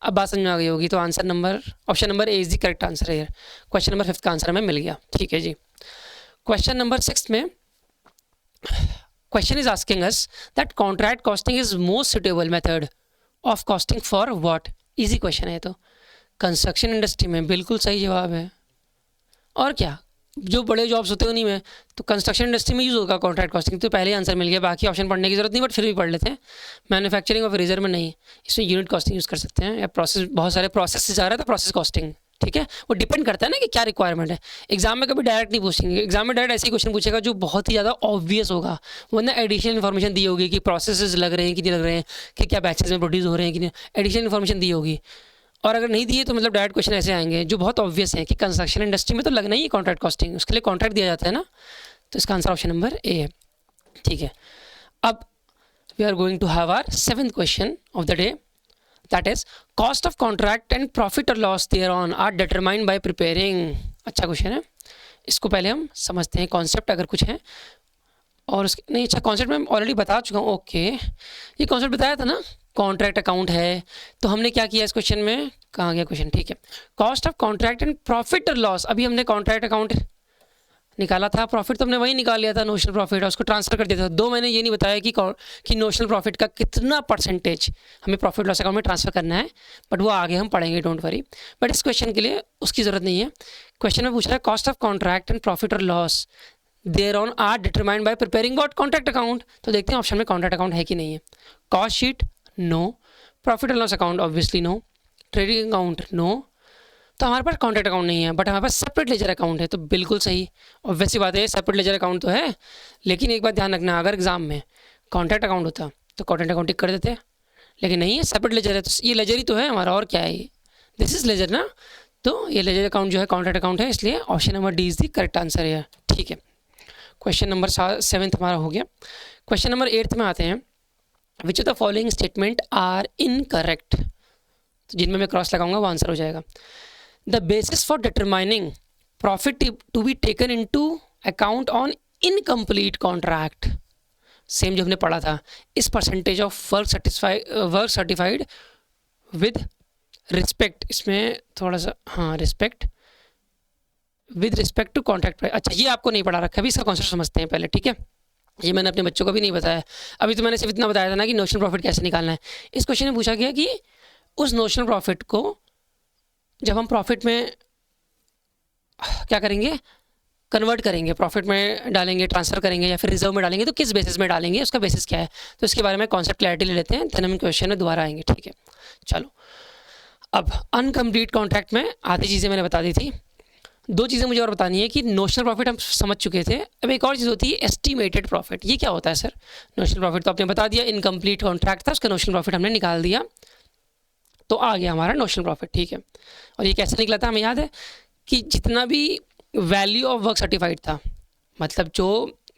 अब बात समझ में आ गई होगी। तो answer number, option number A is the correct answer है। क्वेश्चन नंबर 5 का आंसर हमें मिल गया। ठीक है जी, क्वेश्चन नंबर 6 में question is asking us that contract costing is most suitable method of costing for what. Easy question है, तो construction industry में बिल्कुल सही जवाब है। और क्या, जो बड़े जॉब्स होते हैं उन्हीं में, तो कंस्ट्रक्शन इंडस्ट्री में यूज़ होगा कॉन्ट्रैक्ट कॉस्टिंग, तो पहले ही आंसर मिल गया, बाकी ऑप्शन पढ़ने की जरूरत नहीं, बट फिर भी पढ़ लेते हैं। मैन्युफैक्चरिंग और इरेजर में नहीं, इसमें यूनिट कॉस्टिंग यूज़ कर सकते हैं, या प्रोसेस, बहुत सारे प्रोसेस से जा रहा है तो प्रोसेस कॉस्टिंग, ठीक है। वो डिपेंड करता है ना कि क्या रिक्वायरमेंट है। एग्जाम में कभी डायरेक्ट नहीं पूछेंगे, एग्जाम में डायरेक्ट ऐसे क्वेश्चन पूछेगा जो बहुत ही ज़्यादा ऑब्वियस होगा, वरना एडिशनल इन्फॉर्मेशन दी होगी कि प्रोसेसेस लग रहे हैं कि नहीं लग रहे हैं, कि क्या बैचेस में प्रोड्यूस हो रहे हैं कि नहीं, एडिशनल इन्फॉर्मेशन दी होगी। और अगर नहीं दिए तो मतलब डायरेक्ट क्वेश्चन ऐसे आएंगे जो बहुत ऑब्वियस हैं कि कंस्ट्रक्शन इंडस्ट्री में तो लगना ही है कॉन्ट्रैक्ट कॉस्टिंग, उसके लिए कॉन्ट्रैक्ट दिया जाता है ना, तो इसका आंसर ऑप्शन नंबर ए है, ठीक है। अब we are going to have our 7th question of the day, that is cost of contract and profit और loss there on are determined by preparing. अच्छा क्वेश्चन है, इसको पहले हम समझते हैं कॉन्सेप्ट अगर कुछ है, और उसके नहीं, अच्छा कॉन्सेप्ट मैं ऑलरेडी बता चुका हूँ। ओके, ये कॉन्सेप्ट बताया था ना, कॉन्ट्रैक्ट अकाउंट है, तो हमने क्या किया इस क्वेश्चन में, कहाँ गया क्वेश्चन, ठीक है। Cost of contract and profit और लॉस, अभी हमने कॉन्ट्रैक्ट अकाउंट निकाला था, प्रॉफिट तो हमने वही निकाल लिया था, नोशनल प्रॉफिट, और उसको ट्रांसफर कर दिया था। दो मैंने ये नहीं बताया कि नोशनल प्रॉफिट का कितना परसेंटेज हमें प्रॉफिट लॉस अकाउंट में ट्रांसफर करना है, बट वो आगे हम पढ़ेंगे, डोंट वरी। बट इस क्वेश्चन के लिए उसकी ज़रूरत नहीं है। क्वेश्चन में पूछ रहा है cost of contract and profit और loss there on are determined by preparing what, contract account. तो देखते हैं ऑप्शन में कॉन्ट्रैक्ट अकाउंट है कि नहीं है। Cost sheet no, profit and loss account obviously no, trading account no, तो हमारे पास कॉन्ट्रैक्ट अकाउंट नहीं है, बट हमारे पास सेपरेट लेजर अकाउंट है, तो बिल्कुल सही। और वैसी बात है, सेपरेट लेजर अकाउंट तो है, लेकिन एक बात ध्यान रखना, अगर एग्जाम में कॉन्ट्रैक्ट अकाउंट होता तो कॉन्ट्रैक्ट अकाउंट टिक कर देते, लेकिन नहीं है, सेपरेट लेजर है, तो ये लेजर ही तो है हमारा, और क्या है ये, दिस इज लेजर ना, तो ये लेजर अकाउंट जो है कॉन्ट्रैक्ट अकाउंट है, इसलिए option number D is the correct answer है, ठीक है। क्वेश्चन नंबर 7 हमारा हो गया। क्वेश्चन नंबर 8 में आते हैं, which of the following statement are incorrect, तो जिनमें मैं क्रॉस लगाऊंगा वो आंसर हो जाएगा। The basis for determining profit to be taken into account on incomplete contract, same जो हमने पढ़ा था, इस percentage of work certified with respect, इसमें थोड़ा सा हाँ, respect with respect to contract price. अच्छा, ये आपको नहीं पढ़ा रखा, अभी इसका कॉन्सेप्ट समझते हैं पहले, ठीक है। ये मैंने अपने बच्चों को भी नहीं बताया, अभी तो मैंने सिर्फ इतना बताया था ना कि नोशनल प्रॉफिट कैसे निकालना है। इस क्वेश्चन में पूछा गया कि उस नोशनल प्रॉफिट को जब हम प्रॉफिट में क्या करेंगे, कन्वर्ट करेंगे, प्रॉफिट में डालेंगे, ट्रांसफर करेंगे, या फिर रिजर्व में डालेंगे, तो किस बेसिस में डालेंगे, उसका बेसिस क्या है, तो इसके बारे में कॉन्सेप्ट क्लैरिटी ले लेते हैं, देन हम क्वेश्चन में दोबारा आएंगे, ठीक है। चलो, अब अनकम्प्लीट कॉन्ट्रैक्ट में आधी चीज़ें मैंने बता दी थी, दो चीज़ें मुझे और बतानी है कि नोशनल प्रॉफिट हम समझ चुके थे, अब एक और चीज़ होती है एस्टिमेटेड प्रॉफिट। ये क्या होता है सर? नोशनल प्रॉफिट तो आपने बता दिया, इनकम्प्लीट कॉन्ट्रैक्ट था, उसका नोशनल प्रॉफिट हमने निकाल दिया, तो आ गया हमारा नोशनल प्रॉफिट, ठीक है। और ये कैसे निकला था, हमें याद है कि जितना भी वैल्यू ऑफ वर्क सर्टिफाइड था, मतलब जो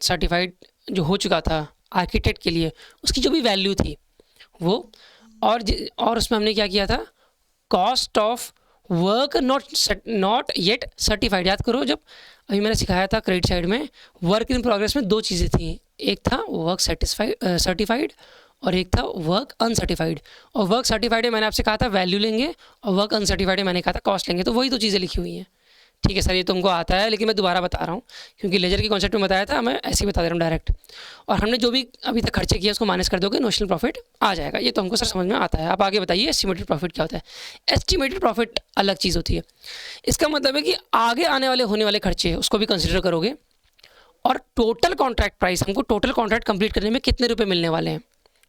सर्टिफाइड जो हो चुका था आर्किटेक्ट के लिए, उसकी जो भी वैल्यू थी वो, और उसमें हमने क्या किया था, cost of work not yet certified. याद करो, जब अभी मैंने सिखाया था क्रेडिट साइड में, वर्क इन प्रोग्रेस में दो चीज़ें थी, एक था वर्क सर्टिफाइड और एक था वर्क अनसर्टिफाइड। और वर्क सर्टिफाइड में मैंने आपसे कहा था वैल्यू लेंगे, और वर्क अनसर्टिफाइड में मैंने कहा था कॉस्ट लेंगे, तो वही दो चीज़ें लिखी हुई हैं, ठीक है सर। ये तुमको आता है, लेकिन मैं दोबारा बता रहा हूँ क्योंकि लेजर के कॉन्सेप्ट में बताया था, मैं ऐसे ही बता दे रहा हूँ डायरेक्ट। और हमने जो भी अभी तक खर्चे किए उसको माइनस कर दोगे, नोशनल प्रॉफिट आ जाएगा। ये तो हमको सर समझ में आता है। आप आगे बताइए एस्टिमेटेड प्रॉफिट क्या होता है। एस्टिमेटेड प्रॉफिट अलग चीज़ होती है, इसका मतलब है कि आगे आने वाले होने वाले खर्चे उसको भी कंसिडर करोगे, और टोटल कॉन्ट्रैक्ट प्राइस, हमको टोटल कॉन्ट्रैक्ट कंप्लीट करने में कितने रुपये मिलने वाले हैं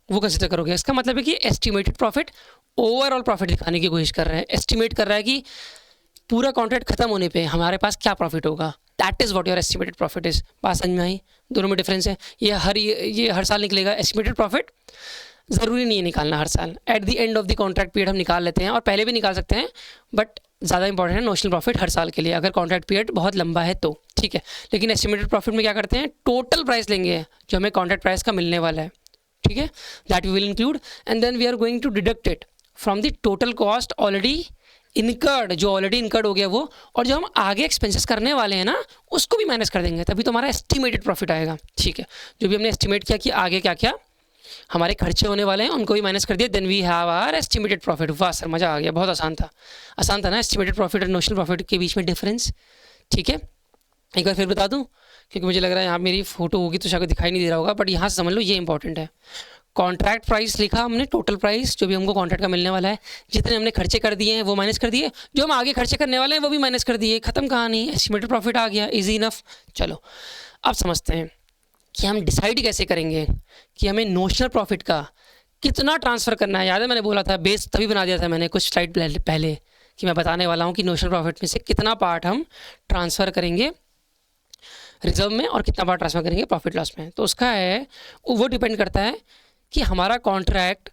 वो कंसिडर करोगे। इसका मतलब है कि एस्टिमेटेड प्रॉफिट ओवरऑल प्रॉफिट दिखाने की कोशिश कर रहा है, एस्टिमेट कर रहा है कि पूरा कॉन्ट्रैक्ट खत्म होने पे हमारे पास क्या प्रॉफिट होगा, that is what your estimated profit is. बात समझ में आई? दोनों में डिफरेंस है। ये हर साल निकलेगा एस्टिमेटेड प्रॉफिट, ज़रूरी नहीं है निकालना हर साल, at the end of the contract period हम निकाल लेते हैं, और पहले भी निकाल सकते हैं, बट ज़्यादा इंपॉर्टेंट है नोशनल प्रॉफिट हर साल के लिए, अगर कॉन्ट्रैक्ट पीरियड बहुत लंबा है तो, ठीक है। लेकिन एस्टिमेटेड प्रॉफिट में क्या करते हैं, टोटल प्राइस लेंगे जो हमें कॉन्ट्रैक्ट प्राइस का मिलने वाला है, ठीक है, that we will include, and then we are going to deduct it from the total cost already incurred, जो ऑलरेडी इनकर्ड हो गया वो, और जो हम आगे एक्सपेंसेस करने वाले हैं ना उसको भी माइनस कर देंगे, तभी तो हमारा एस्टिमेटेड प्रॉफिट आएगा, ठीक है। जो भी हमने एस्टिमेट किया कि आगे क्या क्या हमारे खर्चे होने वाले हैं उनको भी माइनस कर दिया, then we have our estimated profit. वाह सर, मज़ा आ गया, बहुत आसान था ना एस्टिमेटेड प्रॉफिट और नोशनल प्रॉफिट के बीच में डिफरेंस, ठीक है। एक बार फिर बता दूं, क्योंकि मुझे लग रहा है यहाँ मेरी फोटो होगी तो शायद दिखाई नहीं दे रहा होगा, बट यहाँ से समझ लो ये इंपॉर्टेंट है। कॉन्ट्रैक्ट प्राइस लिखा हमने, टोटल प्राइस जो भी हमको कॉन्ट्रैक्ट का मिलने वाला है, जितने हमने खर्चे कर दिए हैं वो माइनस कर दिए, जो हम आगे खर्चे करने वाले हैं वो भी माइनस कर दिए, खत्म कहानी, एस्टिमेटेड प्रॉफिट आ गया, इजी इनफ। चलो अब समझते हैं कि हम डिसाइड कैसे करेंगे कि हमें नोशनल प्रॉफिट का कितना ट्रांसफ़र करना है। याद है मैंने बोला था, बेस तभी बना दिया था मैंने कुछ स्लाइड पहले कि मैं बताने वाला हूँ कि नोशनल प्रॉफिट में से कितना पार्ट हम ट्रांसफ़र करेंगे रिजर्व में और कितना पार्ट ट्रांसफ़र करेंगे प्रॉफिट लॉस में। तो उसका है वो डिपेंड करता है कि हमारा कॉन्ट्रैक्ट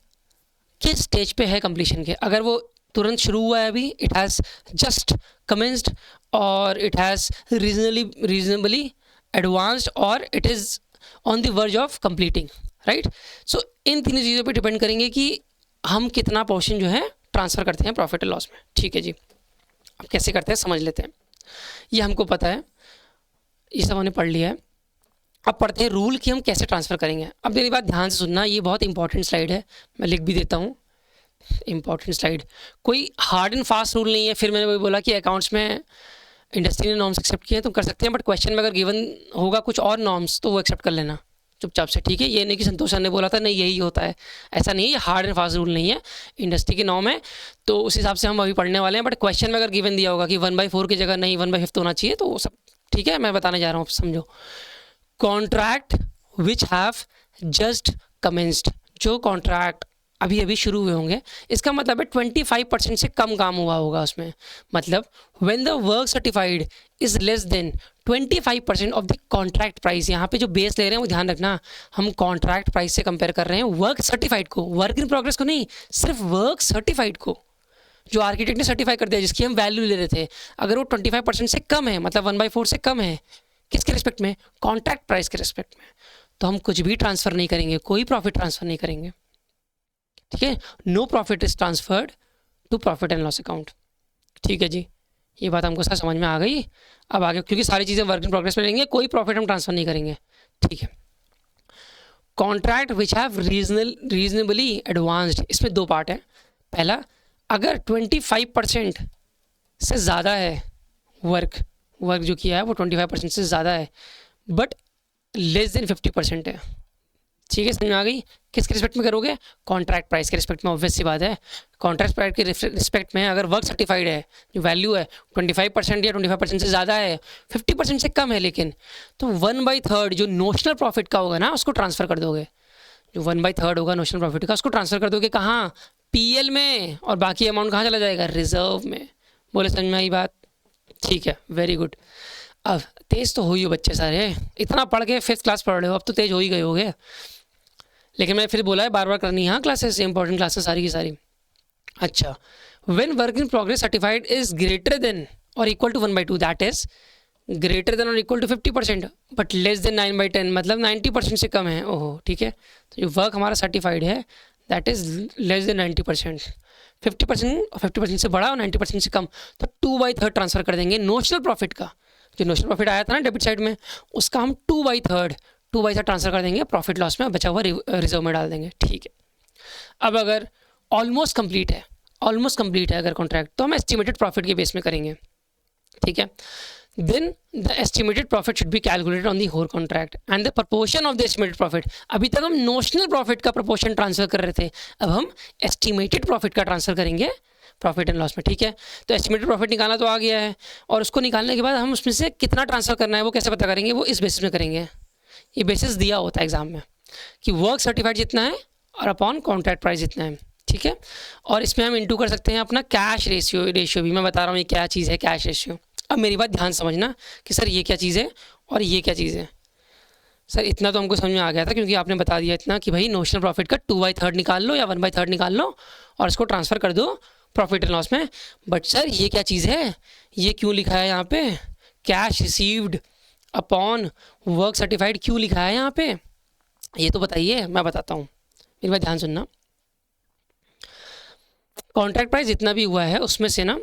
किस स्टेज पे है कंप्लीशन के। अगर वो तुरंत शुरू हुआ है अभी, इट हैज़ जस्ट कमेंस्ड, और इट हैज़ रीजनेबली एडवांस्ड, और it is on the verge of completing, right. So इन तीनों चीज़ों पे डिपेंड करेंगे कि हम कितना पोर्शन जो है ट्रांसफ़र करते हैं प्रॉफिट एंड लॉस में। ठीक है जी, अब कैसे करते हैं समझ लेते हैं। ये हमको पता है, ये सब हमने पढ़ लिया है। अब पढ़ते हैं रूल कि हम कैसे ट्रांसफ़र करेंगे। अब मेरी बात ध्यान से सुनना, ये बहुत इंपॉर्टेंट स्लाइड है, मैं लिख भी देता हूँ इंपॉर्टेंट स्लाइड। कोई हार्ड एंड फास्ट रूल नहीं है। फिर मैंने वही बोला कि अकाउंट्स में इंडस्ट्री ने नॉर्म्स एक्सेप्ट किए हैं तो कर सकते हैं, बट क्वेश्चन में अगर गिवन होगा कुछ और नॉर्म्स तो वो एक्सेप्ट कर लेना चुपचाप से, ठीक है। ये नहीं कि संतोष सर ने बोला था नहीं यही होता है, ऐसा नहीं है। ये हार्ड एंड फास्ट रूल नहीं है, इंडस्ट्री की नॉर्म है, तो उस हिसाब से हम अभी पढ़ने वाले हैं। बट क्वेश्चन में अगर गिवन दिया होगा कि 1/4 की जगह नहीं 1/5 होना चाहिए, तो वो सब ठीक है, मैं बताने जा रहा हूँ, समझो। Contract which have just commenced, जो कॉन्ट्रैक्ट अभी अभी शुरू हुए होंगे, इसका मतलब है 25% से कम काम हुआ होगा उसमें। मतलब when the work certified is less then 25% of the contract price. यहाँ पे जो बेस ले रहे हैं वो ध्यान रखना, हम कॉन्ट्रैक्ट प्राइस से कंपेयर कर रहे हैं वर्क सर्टिफाइड को, वर्क इन प्रोग्रेस को नहीं, सिर्फ वर्क सर्टिफाइड को, जो आर्किटेक्ट ने सर्टिफाई कर दिया, जिसकी हम वैल्यू ले रहे थे। अगर वो 25% से कम है, मतलब 1/4 से कम है, किसके रिस्पेक्ट में? कॉन्ट्रैक्ट प्राइस के रिस्पेक्ट में, तो हम कुछ भी ट्रांसफ़र नहीं करेंगे, कोई प्रॉफिट ट्रांसफ़र नहीं करेंगे, ठीक है। No profit is transferred to profit and loss account. ठीक है जी, ये बात हमको सब समझ में आ गई। अब आगे क्योंकि सारी चीज़ें वर्क इन प्रोग्रेस में लेंगे, कोई प्रॉफिट हम ट्रांसफ़र नहीं करेंगे, ठीक है। Contract which have reasonably advanced, इसमें दो पार्ट है। पहला, अगर 25% से ज़्यादा है वर्क जो किया है वो 25% से ज़्यादा है, बट लेस देन 50% है, ठीक है, समझ में आ गई। किसके रिस्पेक्ट में करोगे? कॉन्ट्रैक्ट प्राइस के रिस्पेक्ट में, ऑब्वियस सी बात है। कॉन्ट्रैक्ट प्राइस के रिस्पेक्ट में अगर वर्क सर्टिफाइड है, जो वैल्यू है 25% या 25% से ज़्यादा है, 50% से कम है लेकिन, तो 1/3 जो नोशनल प्रॉफिट का होगा ना, उसको ट्रांसफ़र कर दोगे। जो 1/3 होगा नोशनल प्रॉफिट का, उसको ट्रांसफ़र कर दोगे कहाँ? PL में, और बाकी अमाउंट कहाँ चला जाएगा? रिजर्व में। बोले समझ में आई बात? ठीक है, वेरी गुड। अब तेज़ तो हो ही हो बच्चे सारे, इतना पढ़ के 5th क्लास पढ़ रहे हो, अब तो तेज़ हो ही गए होगे। लेकिन मैं फिर बोला है बार बार करनी है हाँ क्लासेस, इंपॉर्टेंट क्लासेस सारी की सारी। अच्छा, when work in progress certified is greater than और equal to 1/2, that is greater than और equal to 50%, but less than 9/10, मतलब 90% से कम है। ओहो, ठीक है। तो जो वर्क हमारा सर्टिफाइड है दैट इज लेस देन 90%, 50% से बड़ा और 90% से कम, तो 2/3 ट्रांसफ़र कर देंगे नोशनल प्रॉफिट का। जो नोशनल प्रॉफिट आया था ना डेबिट साइड में, उसका हम 2/3 ट्रांसफ़र कर देंगे प्रॉफिट लॉस में, बचा हुआ रिजर्व में डाल देंगे, ठीक है। अब अगर ऑलमोस्ट कंप्लीट है अगर कॉन्ट्रैक्ट, तो हम एस्टिमेटेड प्रॉफिट के बेस में करेंगे, ठीक है। Then the estimated profit should be calculated on the whole contract and the proportion of the estimated profit. अभी तक हम नोशनल प्रॉफिट का प्रपोर्शन ट्रांसफर कर रहे थे, अब हम एस्टिमेटेड प्रॉफिट का ट्रांसफर करेंगे प्रॉफिट एंड लॉस में, ठीक है। तो एस्टिमेटेड प्रॉफिट निकालना तो आ गया है, और उसको निकालने के बाद हम उसमें से कितना ट्रांसफर करना है वो कैसे पता करेंगे? वो इस बेसिस में करेंगे। ये बेसिस दिया होता है एग्जाम में कि वर्क सर्टिफाइड जितना है और अपॉन कॉन्ट्रैक्ट प्राइस जितना है, ठीक है। और इसमें हम इंटू कर सकते हैं अपना कैश रेशियो भी। मैं बता रहा हूँ ये क्या चीज़ है कैश रेशियो। अब मेरी बात ध्यान समझना कि सर ये क्या चीज़ है और ये क्या चीज़ है। सर इतना तो हमको समझ में आ गया था क्योंकि आपने बता दिया इतना कि भाई नोशनल प्रॉफिट का 2/3 निकाल लो या 1/3 निकाल लो और इसको ट्रांसफ़र कर दो प्रॉफिट एंड लॉस में। बट सर ये क्या चीज़ है, ये क्यों लिखा है यहाँ पे cash received upon work certified, क्यों लिखा है यहाँ पे? ये तो बताइए, मैं बताता हूँ, मेरी बात ध्यान सुनना। कॉन्ट्रैक्ट प्राइस जितना भी हुआ है उसमें से ना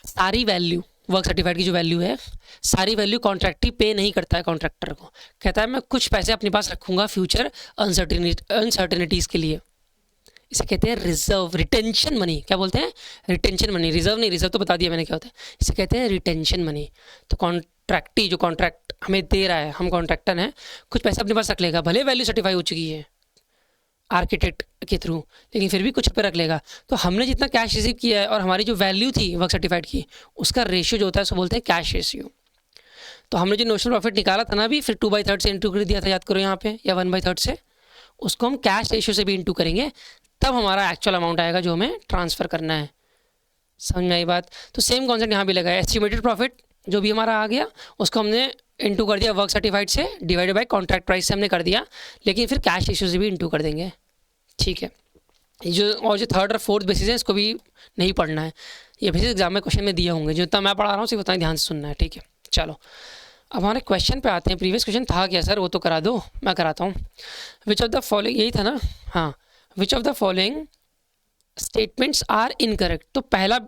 सारी वैल्यू, वर्क सर्टिफाइड की जो वैल्यू है, सारी वैल्यू कॉन्ट्रैक्ट पे नहीं करता है कॉन्ट्रैक्टर को। कहता है मैं कुछ पैसे अपने पास रखूँगा फ्यूचर अनसर्टिनिटीज़ के लिए, इसे कहते हैं रिजर्व, रिटेंशन मनी। क्या बोलते हैं? Retention money. रिजर्व नहीं, रिजर्व तो बता दिया मैंने क्या होता है। इसे कहते हैं रिटेंशन मनी। तो कॉन्ट्रैक्टी जो कॉन्ट्रैक्ट हमें दे रहा है, हम कॉन्ट्रैक्टर हैं, कुछ पैसा अपने पास रख लेगा, भले वैल्यू सर्टिफाई हो चुकी है आर्किटेक्ट के थ्रू, लेकिन फिर भी कुछ पे रख लेगा। तो हमने जितना कैश रिसीव किया है और हमारी जो वैल्यू थी वर्क सर्टिफाइड की, उसका रेशियो जो होता है उसको बोलते हैं कैश रेशियो। तो हमने जो नोशनल प्रॉफिट निकाला था ना अभी, फिर 2/3 से इंटू कर दिया था, याद करो यहाँ पे, या 1/3 से, उसको हम कैश रेशियो से भी इंटू करेंगे, तब हमारा एक्चुअल अमाउंट आएगा जो हमें ट्रांसफ़र करना है। समझ में आई बात? तो सेम कॉन्सेप्ट यहाँ भी लगा है। एस्टिमेटेड प्रॉफिट जो भी हमारा आ गया उसको हमने इंटू कर दिया वर्क सर्टिफाइड से, डिवाइडेड बाय कॉन्ट्रैक्ट प्राइस से हमने कर दिया, लेकिन फिर कैश रेशियो से भी इंटू कर देंगे। ठीक है, जो और जो थर्ड और फोर्थ बेसिस है इसको भी नहीं पढ़ना है, ये बेसिस एग्जाम में क्वेश्चन में दिए होंगे, जो इतना मैं पढ़ा रहा हूँ सिर्फ उतना ही ध्यान से सुनना है। ठीक है, चलो अब हमारे क्वेश्चन पे आते हैं। प्रीवियस क्वेश्चन था क्या सर? वो तो करा दो, मैं कराता हूँ। विच ऑफ द फॉलोइंग, यही था ना? हाँ, which of the following statements are incorrect. तो पहला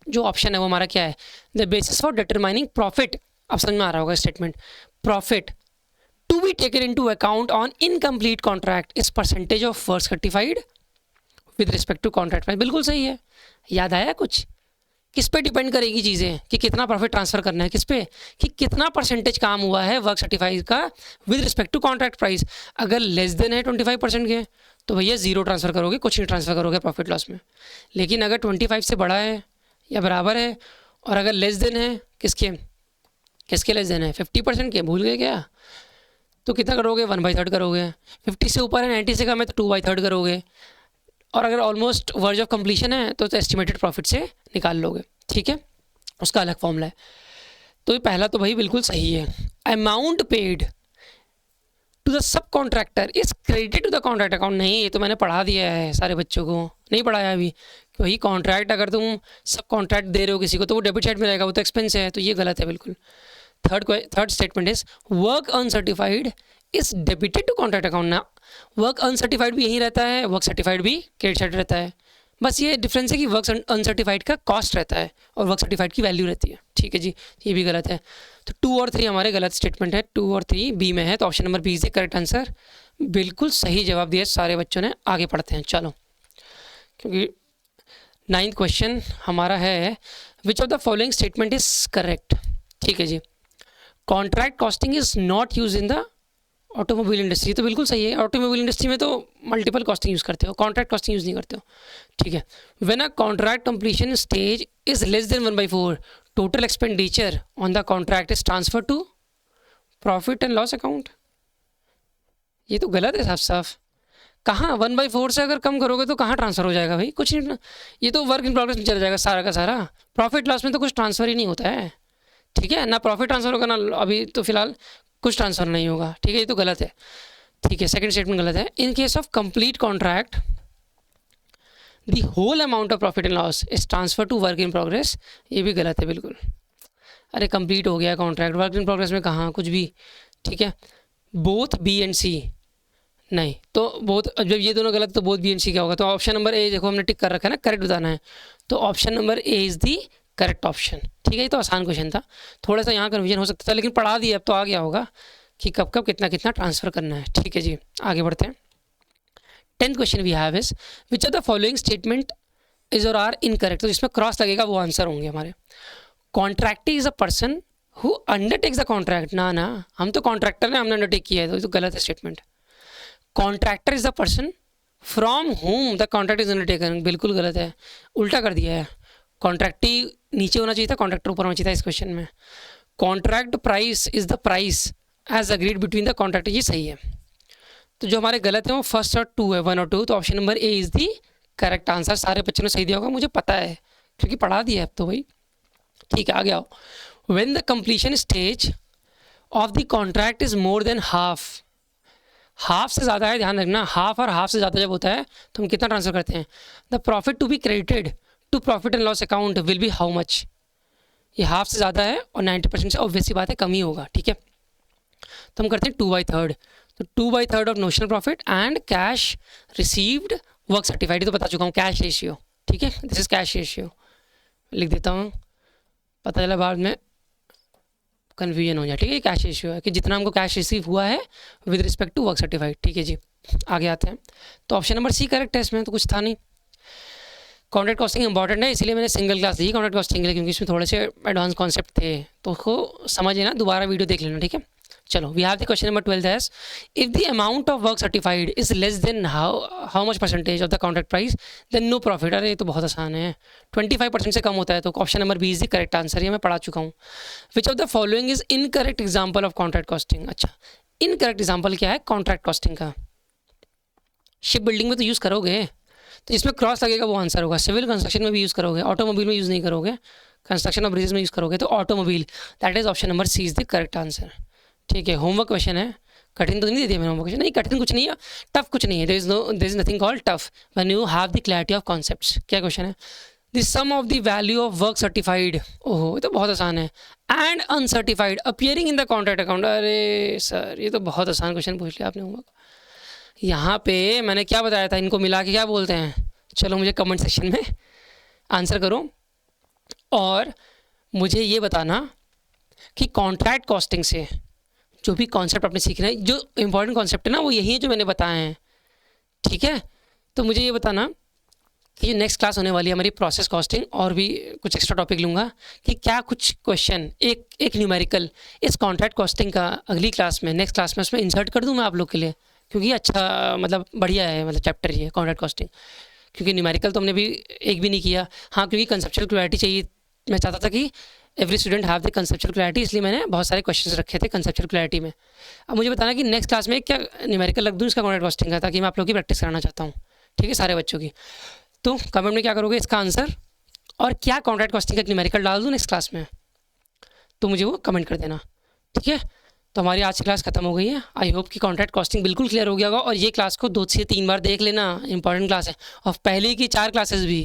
जो ऑप्शन है वो हमारा क्या है? The basis for determining profit. अब समझ में आ रहा होगा statement. Profit to be taken into account on incomplete contract is percentage of work certified with respect to contract price. बिल्कुल सही है। याद आया कुछ? किस पे डिपेंड करेगी चीज़ें कि कितना प्रॉफिट ट्रांसफ़र करना है, किस पे, कि कितना परसेंटेज काम हुआ है वर्क सर्टिफाइड का with respect to contract price. अगर लेस देन है 25% के तो भैया ज़ीरो ट्रांसफ़र करोगे, कुछ नहीं ट्रांसफ़र करोगे प्रॉफिट लॉस में। लेकिन अगर 25 से बड़ा है या बराबर है, और अगर लेस देन है, किसके किसके लेस देन है? 50% के, भूल गए क्या? तो कितना करोगे? 1/3 करोगे। 50 से ऊपर है, 90 से कम है तो 2/3 करोगे। और अगर ऑलमोस्ट वर्ज ऑफ कंप्लीशन है तो एस्टिमेटेड प्रॉफिट से निकाल लोगे। ठीक है, उसका अलग फॉर्मूला है। तो ये पहला तो भाई बिल्कुल सही है। Amount paid to the sub contractor is credited to the contract account. नहीं, ये तो मैंने पढ़ा दिया है सारे बच्चों को, नहीं पढ़ाया अभी कि भाई कॉन्ट्रैक्ट अगर तुम सब कॉन्ट्रैक्ट दे रहे हो किसी को तो वो डेबिट साइड में रहेगा, वो तो एक्सपेंस है, तो ये गलत है बिल्कुल। Third statement is work uncertified is debited to contract account. ना, वर्क अनसर्टिफाइड भी यही रहता है, वर्क सर्टिफाइड भी क्रेडिट साइड रहता है। बस ये डिफरेंस है कि वर्क अनसर्टिफाइड का कॉस्ट रहता है और वर्क सर्टिफाइड की वैल्यू रहती है। ठीक है जी, ये भी गलत है। तो 2 और 3 हमारे गलत स्टेटमेंट है, 2 और 3 बी में है, तो option number B is the correct answer. बिल्कुल सही जवाब दिया सारे बच्चों ने। आगे पढ़ते हैं चलो, क्योंकि 9th क्वेश्चन हमारा है which of the following statement is correct. ठीक है जी, contract costing is not use in the automobile industry. तो बिल्कुल सही है, ऑटोमोबाइल इंडस्ट्री में तो मल्टीपल कॉस्टिंग यूज़ करते हो, कॉन्ट्रैक्ट कॉस्टिंग यूज़ नहीं करते हो। ठीक है, when a contract completion stage is less than 1/4 total expenditure on the contract is transfer to profit and loss account. ये तो गलत है साफ साफ। कहाँ 1/4 से अगर कम करोगे तो कहाँ ट्रांसफ़र हो जाएगा भाई? कुछ नहीं, ये तो वर्क इन प्रोग्रेस में चला जाएगा सारा का सारा। प्रॉफिट लॉस में तो कुछ ट्रांसफ़र ही नहीं होता है। ठीक है, ना प्रॉफिट ट्रांसफ़र होगा ना अभी तो फिलहाल कुछ ट्रांसफ़र नहीं होगा। ठीक है, ये तो गलत है। ठीक है, सेकंड स्टेटमेंट गलत है। In case of complete contract the whole amount of profit and loss is transfer to work in progress. ये भी गलत है बिल्कुल। अरे कंप्लीट हो गया कॉन्ट्रैक्ट, वर्क इन प्रोग्रेस में कहाँ कुछ भी। ठीक है, बोथ बी एंड सी नहीं, तो बोथ, जब ये दोनों गलत तो बोथ बी एंड सी क्या होगा? तो ऑप्शन नंबर ए देखो हमने टिक कर रखा है ना, करेक्ट बताना है, तो option number A is the correct option. ठीक है, ये तो आसान क्वेश्चन था, थोड़ा सा यहाँ कन्फ्यूजन हो सकता था, लेकिन पढ़ा दिया अब तो आ गया होगा कि कब कब कितना कितना ट्रांसफ़र करना है। ठीक है जी, आगे बढ़ते हैं। 10th question we have is which of the following statement is और आर इनकरेक्ट। तो जिसमें क्रॉस लगेगा वो आंसर होंगे हमारे। Contractee is a person who undertakes the contract. ना ना, हम तो कॉन्ट्रैक्टर ने, हमने अंडरटेक किया है, तो ये तो गलत है statement. Contractor is the person from home the contract is undertaken. बिल्कुल गलत है, उल्टा कर दिया है। कॉन्ट्रैक्टी नीचे होना चाहिए था, कॉन्ट्रैक्टर ऊपर होना चाहिए था इस क्वेश्चन में। Contract price is the price as agreed between the contractor, ये सही है। तो जो हमारे गलत है वो फर्स्ट और 2 है, 1 और 2, तो option number A is the correct answer. सारे बच्चों ने सही दिया होगा, मुझे पता है क्योंकि पढ़ा दिया है अब तो भाई। ठीक है, आगे आओ। When the completion stage of the contract is more than half, half से ज़्यादा है, ध्यान रखना, हाफ और हाफ से ज़्यादा जब होता है तो हम कितना ट्रांसफर करते हैं। The profit to be credited to profit and loss account will be how much. ये हाफ से ज़्यादा है और 90% से ऑब्वियसली बात है कम ही होगा। ठीक है, तो हम करते हैं 2/3, तो 2/3 of notional profit and cash received work certified. तो बता चुका हूँ कैश रेशियो। ठीक है, दिस इज कैश रेशियो, लिख देता हूँ, पता चला बाद में कन्फ्यूजन हो जाए। ठीक है, कैश रेशियो है कि जितना हमको कैश रिसीव हुआ है with respect to work certified. ठीक है जी, आगे आते हैं। तो ऑप्शन नंबर सी करेक्ट है, इसमें तो कुछ था नहीं। कॉन्ट्रैक्ट कॉस्टिंग इंपॉर्टेंट है, इसलिए मैंने सिंगल क्लास दी कॉन्ट्रैक्ट कॉस्टिंग के लिए, क्योंकि इसमें थोड़े से एडवांस कॉन्सेप्ट थे, तो उसको समझ लेना, दोबारा वीडियो देख लेना, ठीक है। चलो, we have the question number 12 as if the amount of work certified is less than how much percentage of the contract price then no profit. अरे ये तो बहुत आसान है, 25% से कम होता है तो option number B is the correct answer, ये मैं पढ़ा चुका हूँ। Which of the following is incorrect example of contract costing. अच्छा, इनकरेक्ट एग्जाम्पल क्या है कॉन्ट्रैक्ट कॉस्टिंग का? शिप बिल्डिंग में तो यूज़ करोगे, तो इसमें क्रॉस लगेगा वो आंसर होगा। सिविल कंस्ट्रक्शन में भी यूज़ करोगे, ऑटोमोबाइल में यूज़ नहीं करोगे, कंस्ट्रक्शन ऑफ ब्रिजेस में यूज़ करोगे, तो automobile, that is option number C is the correct answer. ठीक है, होमवर्क क्वेश्चन है, कठिन तो नहीं दे दिया मैंने होमवर्क क्वेश्चन, नहीं कठिन कुछ नहीं है, टफ कुछ नहीं है, there is nothing called tough when you have the clarity of concepts. क्या क्वेश्चन है? The sum of the value of work certified, ओहो ये तो बहुत आसान है, and uncertified appearing in the contract account. अरे सर ये तो बहुत आसान क्वेश्चन पूछ लिया आपने होमवर्क। यहाँ पे मैंने क्या बताया था, इनको मिला के क्या बोलते हैं? चलो मुझे कमेंट सेक्शन में आंसर करो, और मुझे ये बताना कि कॉन्ट्रैक्ट कॉस्टिंग से जो भी कॉन्सेप्ट आपने सीखना है, जो इंपॉर्टेंट कॉन्सेप्ट है ना, वो यही है जो मैंने बताए हैं, ठीक है। तो मुझे ये बताना कि जो नेक्स्ट क्लास होने वाली है हमारी प्रोसेस कॉस्टिंग, और भी कुछ एक्स्ट्रा टॉपिक लूँगा कि क्या कुछ क्वेश्चन एक न्यूमेरिकल इस कॉन्ट्रैक्ट कॉस्टिंग का अगली क्लास में, नेक्स्ट क्लास में उसमें इंसर्ट कर दूँ मैं आप लोग के लिए, क्योंकि अच्छा मतलब बढ़िया है, मतलब चैप्टर ये कॉन्ट्रैक्ट कॉस्टिंग, क्योंकि न्यूमेरिकल तो हमने भी एक भी नहीं किया। हाँ, क्योंकि कंसेप्चुअल क्लैरिटी चाहिए, मैं चाहता था कि every student have the conceptual clarity, इसलिए मैंने बहुत सारे क्वेश्चंस रखे थे कंसेप्चुअल क्लैरिटी में। अब मुझे बताना कि नेक्स्ट क्लास में क्या न्यूमेरिकल रख दूँ इसका कॉन्ट्रैक्ट कॉस्टिंग का, ताकि मैं आप लोग की प्रैक्टिस कराना चाहता हूँ, ठीक है, सारे बच्चों की। तो कमेंट में क्या करोगे इसका आंसर, और क्या कॉन्ट्रैक्ट कॉस्टिंग का न्यूमेरिकल डाल दूँ नेक्स्ट क्लास में, तो मुझे वो कमेंट कर देना, ठीक है। तो हमारी आज की क्लास खत्म हो गई है। आई होप कि कॉन्ट्रैक्ट कॉस्टिंग बिल्कुल क्लियर हो गया होगा, और ये क्लास को 2 से 3 बार देख लेना, इंपॉर्टेंट क्लास है। और पहले की 4 क्लासेस भी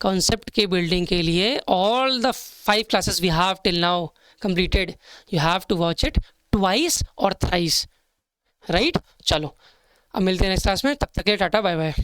कॉन्सेप्ट के बिल्डिंग के लिए, all the 5 classes we have till now completed, you have to watch it twice or thrice, right. चलो अब मिलते हैं नेक्स्ट क्लास में, तब तक के लिए टाटा बाय बाय।